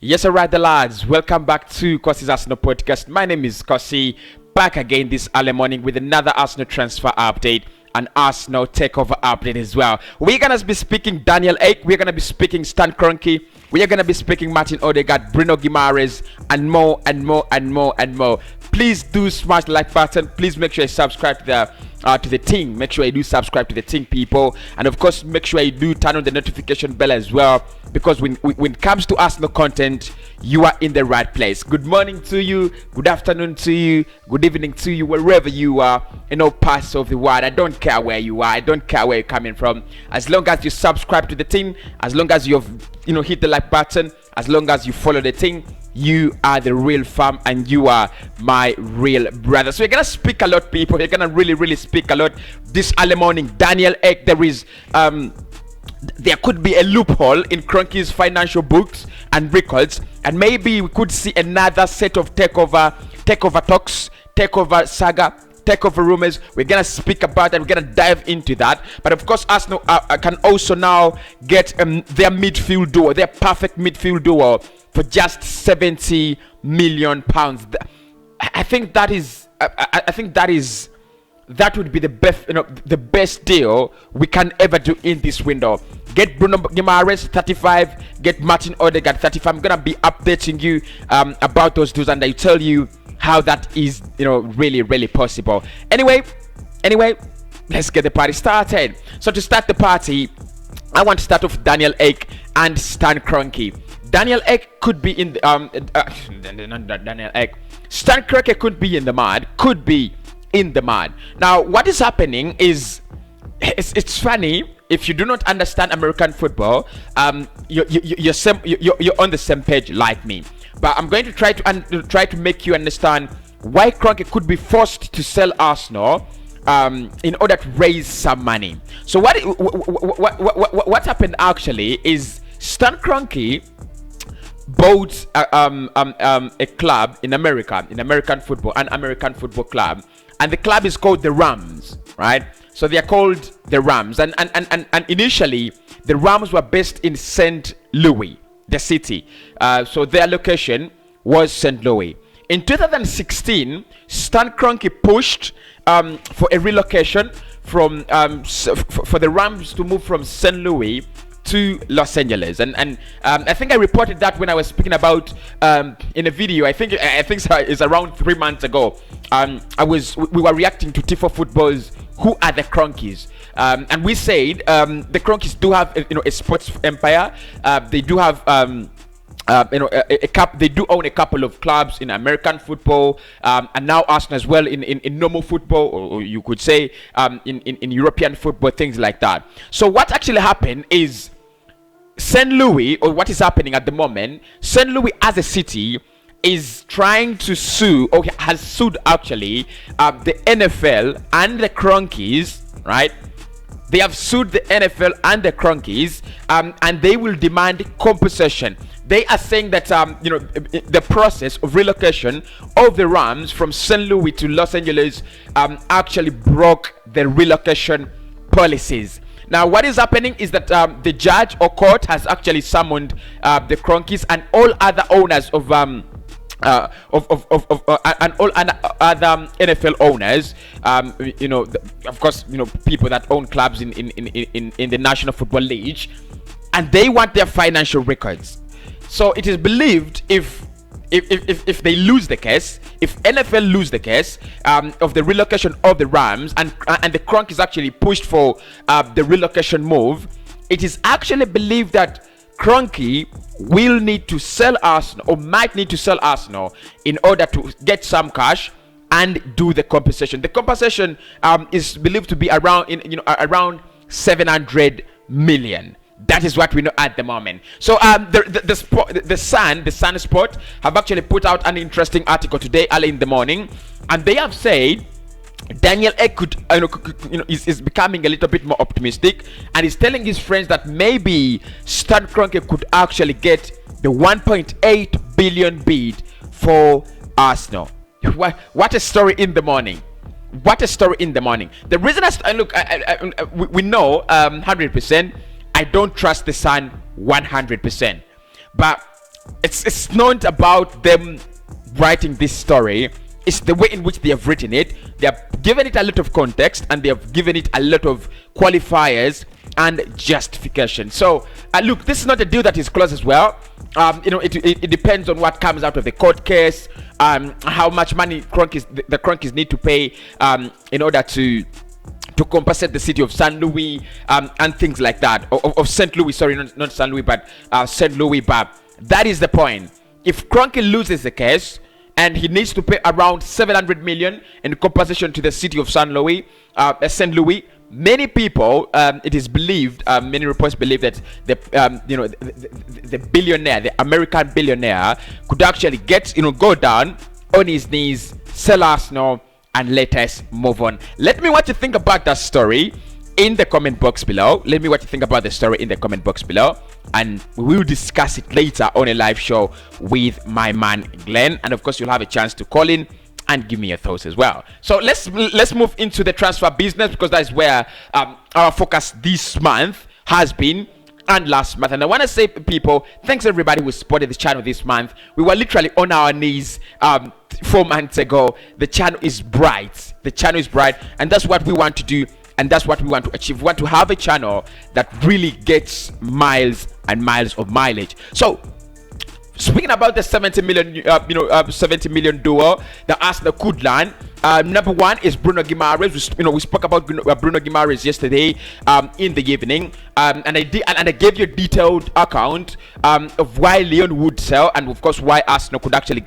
Yes, alright, the lads. Welcome back to Cossy's Arsenal podcast. My name is Cossy, back again this early morning with another Arsenal transfer update, an Arsenal takeover update as well. We're gonna be speaking Daniel Ek, we're gonna be speaking Stan Kroenke, we are gonna be speaking Martin Odegaard, Bruno Guimaraes, and more and more and more and more. Please do smash the like button. Please make sure you subscribe to the thing. Make sure you do subscribe to the thing, people, and of course make sure you do turn on the notification bell as well, because when it comes to Arsenal content, you are in the right place. Good morning to you, good afternoon to you, good evening to you, wherever you are in all parts of the world. I don't care where you are, I don't care where you're coming from, as long as you subscribe to the thing, as long as you've hit the like button, as long as you follow the thing, you are the real fam and you are my real brother. So we're gonna speak a lot, people. We're gonna really speak a lot this early morning. Daniel Ek, there could be a loophole in Kroenke's financial books and records, and maybe we could see another set of takeover talks, takeover saga, takeover rumors. We're gonna speak about that. We're gonna dive into that. But of course, Arsenal can also now get their midfield duo, their perfect midfield duo, for just 70 million pounds. I think that would be the best, the best deal we can ever do in this window. Get Bruno Guimaraes 35, get Martin Odegaard 35. I'm gonna be updating you about those deals, and I tell you how that is, really possible. Anyway, let's get the party started. So to start the party, I want to start off Daniel Ek and Stan Kroenke. Daniel Ek could be in the Daniel Ek. Stan Kroenke could be in the mud. Now, what is happening is it's funny. If you do not understand American football, you're on the same page like me. But I'm going to try to make you understand why Kroenke could be forced to sell Arsenal in order to raise some money. So what happened actually is Stan Kroenke bought a club in America, in American football, an American football club, and the club is called the Rams, right? So they are called the Rams, and initially the Rams were based in St. Louis, the city. So their location was St. Louis. In 2016, Stan Kroenke pushed for a relocation from for the Rams to move from St. Louis to Los Angeles, and I think I reported that when I was speaking about in a video. I think it's around 3 months ago. We were reacting to Tifo Football's Who Are the Kroenkes, and we said the Kroenkes do have a sports empire. They do have they do own a couple of clubs in American football, and now Arsenal as well in normal football, or you could say in European football, things like that. So what actually happened is St. Louis, or what is happening at the moment, St. Louis as a city is trying to sue, or has sued actually, the NFL and the Kroenkes, right? They have sued the NFL and the Kroenkes, and they will demand compensation. They are saying that the process of relocation of the Rams from St. Louis to Los Angeles actually broke the relocation policies. Now, what is happening is that the judge or court has actually summoned the Kroenkes and all other owners of and all other NFL owners, of course, people that own clubs in the National Football League, and they want their financial records. So it is believed if they lose the case, if NFL lose the case of the relocation of the Rams, and the Kroenkes actually pushed for the relocation move, it is actually believed that Kroenke will need to sell Arsenal, or might need to sell Arsenal, in order to get some cash and do the compensation. The compensation is believed to be around 700 million. That is what we know at the moment. So the Sun Sport have actually put out an interesting article today early in the morning, and they have said Daniel Ek is becoming a little bit more optimistic, and is telling his friends that maybe Stan Kroenke could actually get the 1.8 billion bid for Arsenal. What a story in the morning. What a story in the morning. The reason we know 100%. I don't trust the Sun 100%, but it's not about them writing this story. It's the way in which they have written it. They have given it a lot of context, and they have given it a lot of qualifiers and justification. So look, this is not a deal that is closed as well. It depends on what comes out of the court case, how much money the Cronkies need to pay in order to compensate the city of San Louis, and things like that, of St. Louis, sorry, not San Louis, but St. Louis. But that is the point. If Cronky loses the case and he needs to pay around 700 million in compensation to the city of St. Louis, many people, it is believed, many reports believe that the billionaire, the American billionaire, could actually go down on his knees, sell Arsenal, and let us move on. Let me what you think about that story in the comment box below. Let me what you think about the story in the comment box below, and we will discuss it later on a live show with my man Glenn. And of course, you'll have a chance to call in and give me your thoughts as well. So let's move into the transfer business, because that is where our focus this month has been, and last month. And I want to say, people, thanks everybody who supported this channel this month. We were literally on our knees 4 months ago. The channel is bright. The channel is bright, and that's what we want to do, and that's what we want to achieve. We want to have a channel that really gets miles and miles of mileage. So speaking about the 70 million duo that Arsenal could land, number one is Bruno Guimaraes. We spoke about Bruno Guimaraes yesterday in the evening, and I gave you a detailed account of why Lyon would sell, and of course why Arsenal could actually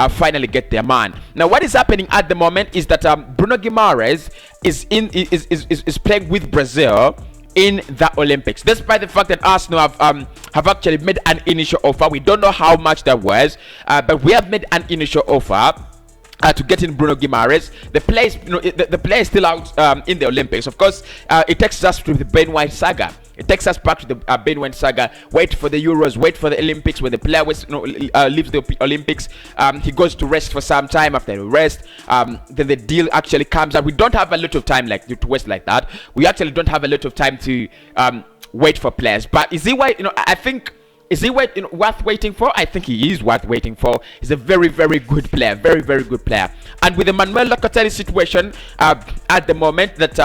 finally get their man. Now, what is happening at the moment is that Bruno Guimaraes is playing with Brazil in the Olympics, despite the fact that Arsenal have actually made an initial offer. We don't know how much that was, but we have made an initial offer to get in Bruno Guimaraes. The player is still out in the Olympics. Of course, it takes us to the Ben White saga. It takes us back to the Ben White saga. Wait for the Euros, wait for the Olympics. When the player leaves the Olympics, he goes to rest for some time. After the rest, then the deal actually comes up. We don't have a lot of time to waste like that. We actually don't have a lot of time to wait for players. But is he I think, is he worth waiting for? I think he is worth waiting for. He's a very, very good player. Very, very good player. And with the Manuel Locatelli situation at the moment, that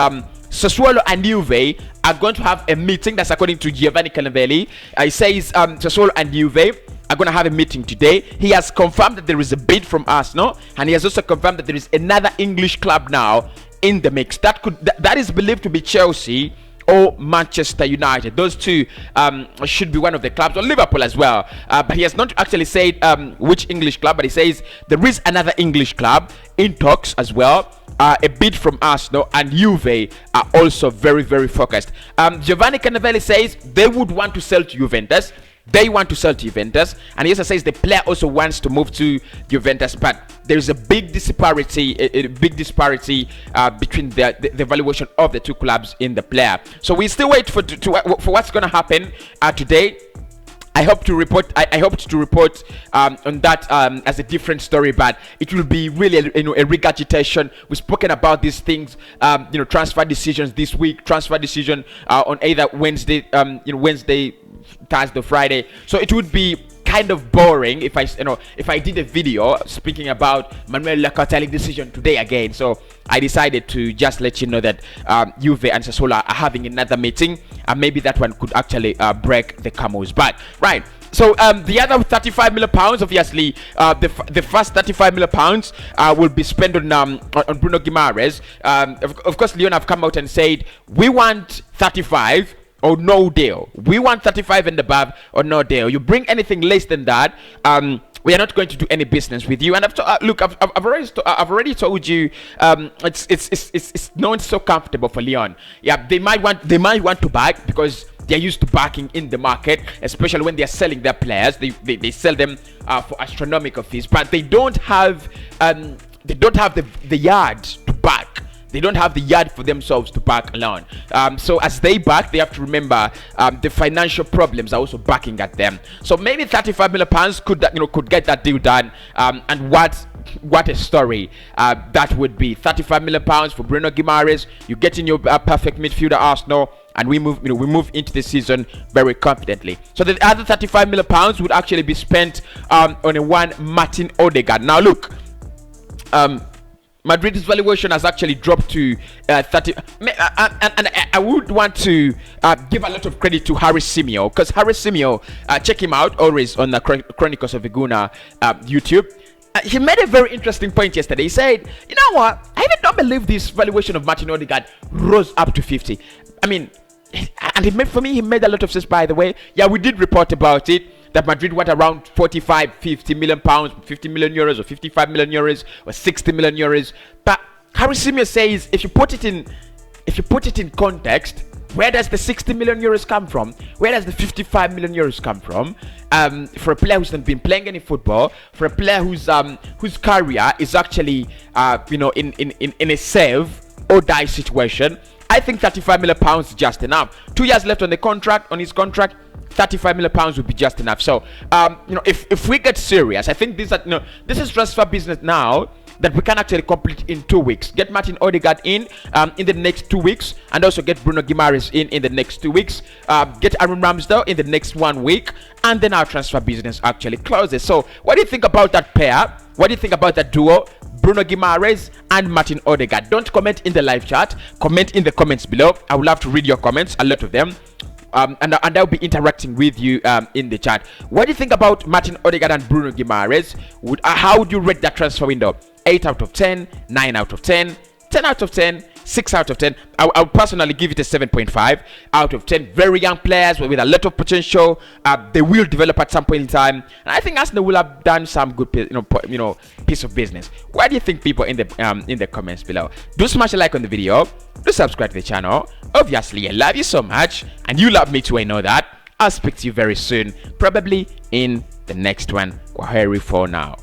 Sassuolo and Juve are going to have a meeting. That's according to Giovanni Cannavelli. He says Sassuolo and Juve are going to have a meeting today. He has confirmed that there is a bid from Arsenal, and he has also confirmed that there is another English club now in the mix. That is believed to be Chelsea or Manchester United. Those two should be one of the clubs, or Liverpool as well. But he has not actually said which English club, but he says there is another English club in talks as well. A bid from Arsenal, and Juve are also very, very focused. Giovanni Cannavelli says they would want to sell to Juventus. They want to sell to Juventus, and he also says the player also wants to move to Juventus, but there is a big disparity, between the valuation of the two clubs in the player. So we still wait for what's going to happen today. I hope to report. I hoped to report on that as a different story, but it will be really a regurgitation. We've spoken about these things, transfer decisions this week, transfer decision on either Wednesday, Wednesday, Thursday, Friday. So it would be kind of boring if I did a video speaking about Manuel Locatelli decision today again. So I decided to just let you know that Juve and Sassuolo are having another meeting, and maybe that one could actually break the camel's back. Right. So the other 35 million pounds, obviously, the first 35 million pounds will be spent on Bruno Guimaraes. Of course, Lyon have come out and said we want 35 or no deal. We want 35 and above or no deal. You bring anything less than that, we are not going to do any business with you. And I've already told you, it's not so comfortable for Lyon. Yeah, they might want to back because they're used to backing in the market, especially when they're selling their players. They sell them for astronomical fees, but they don't have the yard to back they don't have the yard for themselves to back alone. So as they back, they have to remember the financial problems are also backing at them. So maybe 35 million pounds could get that deal done. And what a story that would be. 35 million pounds for Bruno Guimaraes. You get in your perfect midfielder Arsenal, and we move into the season very confidently. So the other 35 million pounds would actually be spent on a one Martin Odegaard. Now look, Madrid's valuation has actually dropped to 30, and I would want to give a lot of credit to Harry Simeo, because Harry Simeo, check him out always on the Chronicles of Iguna YouTube. He made a very interesting point yesterday. He said, you know what, I even don't believe this valuation of Martin Odegaard rose up to 50. I mean, and he made a lot of sense, by the way. Yeah, we did report about it, that Madrid went around 45, 50 million pounds, 50 million euros, or 55 million euros, or 60 million euros. But Harry Simeo says, if you put it in context, where does the 60 million euros come from? Where does the 55 million euros come from? For a player who's not been playing any football, for a player whose career is actually in a save or die situation, I think 35 million pounds is just enough. 2 years left on his contract. 35 million pounds would be just enough. So if we get serious, I think this is transfer business now that we can actually complete in 2 weeks. Get Martin Odegaard in the next 2 weeks, and also get Bruno Guimaraes in the next 2 weeks. Get Aaron Ramsdale in the next 1 week, and then our transfer business actually closes. So what do you think about that pair? What do you think about that duo, Bruno Guimaraes and Martin Odegaard? Don't comment in the live chat. Comment in the comments below. I would love to read your comments, a lot of them. And I'll be interacting with you in the chat. What do you think about Martin Odegaard and Bruno Guimaraes? How would you rate that transfer window? 8 out of 10, 9 out of 10, 10 out of 10, 6 out of 10. I would personally give it a 7.5 out of 10. Very young players with a lot of potential. They will develop at some point in time, and I think Arsenal will have done some good piece of business. What do you think, people, in the comments below? Do smash a like on the video. Do subscribe to the channel. Obviously, I love you so much, and you love me too, I know that. I'll speak to you very soon, probably in the next one. Kwaheri for now.